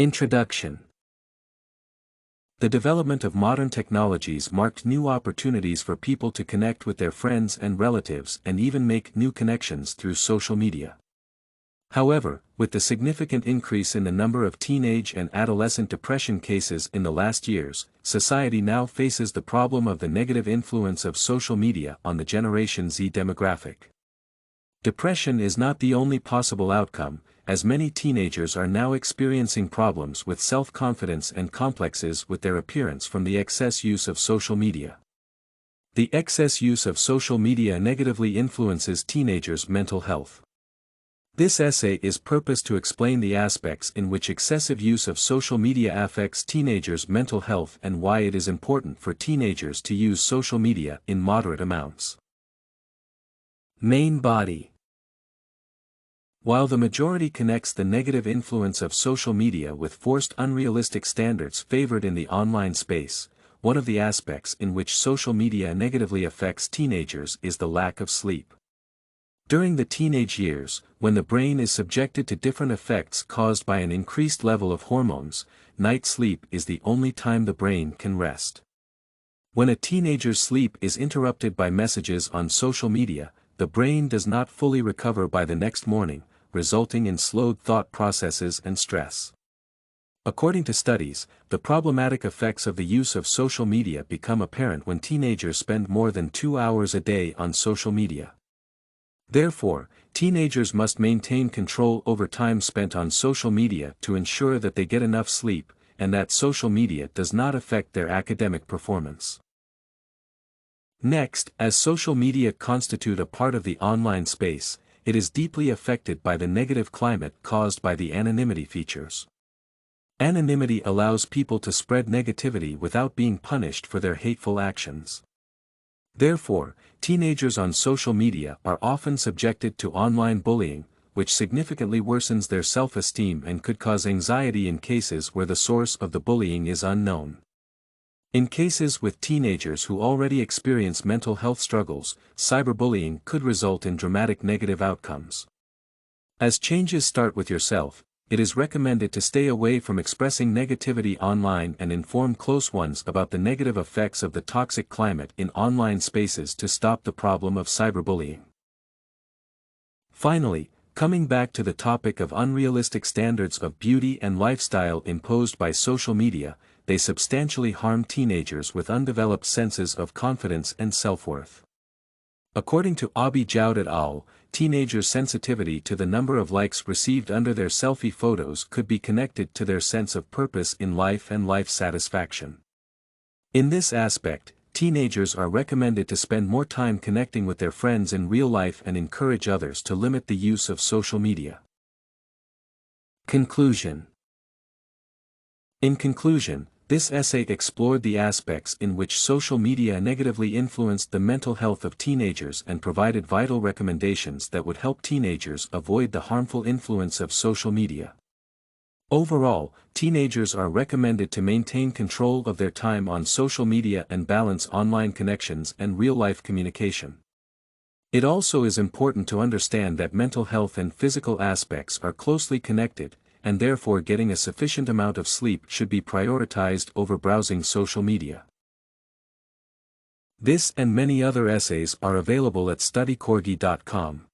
Introduction. The development of modern technologies marked new opportunities for people to connect with their friends and relatives and even make new connections through social media. However, with the significant increase in the number of teenage and adolescent depression cases in the last years, society now faces the problem of the negative influence of social media on the Generation Z demographic. Depression is not the only possible outcome, as many teenagers are now experiencing problems with self-confidence and complexes with their appearance from the excess use of social media. The excess use of social media negatively influences teenagers' mental health. This essay is purposed to explain the aspects in which excessive use of social media affects teenagers' mental health and why it is important for teenagers to use social media in moderate amounts. Main body. While the majority connects the negative influence of social media with forced unrealistic standards favored in the online space, one of the aspects in which social media negatively affects teenagers is the lack of sleep. During the teenage years, when the brain is subjected to different effects caused by an increased level of hormones, night sleep is the only time the brain can rest. When a teenager's sleep is interrupted by messages on social media, the brain does not fully recover by the next morning, resulting in slowed thought processes and stress. According to studies, the problematic effects of the use of social media become apparent when teenagers spend more than 2 hours a day on social media. Therefore, teenagers must maintain control over time spent on social media to ensure that they get enough sleep, and that social media does not affect their academic performance. Next, as social media constitute a part of the online space, it is deeply affected by the negative climate caused by the anonymity features. Anonymity allows people to spread negativity without being punished for their hateful actions. Therefore, teenagers on social media are often subjected to online bullying, which significantly worsens their self-esteem and could cause anxiety in cases where the source of the bullying is unknown. In cases with teenagers who already experience mental health struggles, cyberbullying could result in dramatic negative outcomes. As changes start with yourself, it is recommended to stay away from expressing negativity online and inform close ones about the negative effects of the toxic climate in online spaces to stop the problem of cyberbullying. Finally, coming back to the topic of unrealistic standards of beauty and lifestyle imposed by social media, they substantially harm teenagers with undeveloped senses of confidence and self-worth. According to Abi Joud et al., teenagers' sensitivity to the number of likes received under their selfie photos could be connected to their sense of purpose in life and life satisfaction. In this aspect, teenagers are recommended to spend more time connecting with their friends in real life and encourage others to limit the use of social media. Conclusion. In conclusion, this essay explored the aspects in which social media negatively influenced the mental health of teenagers and provided vital recommendations that would help teenagers avoid the harmful influence of social media. Overall, teenagers are recommended to maintain control of their time on social media and balance online connections and real-life communication. It also is important to understand that mental health and physical aspects are closely connected, and therefore getting a sufficient amount of sleep should be prioritized over browsing social media. This and many other essays are available at studycorgi.com.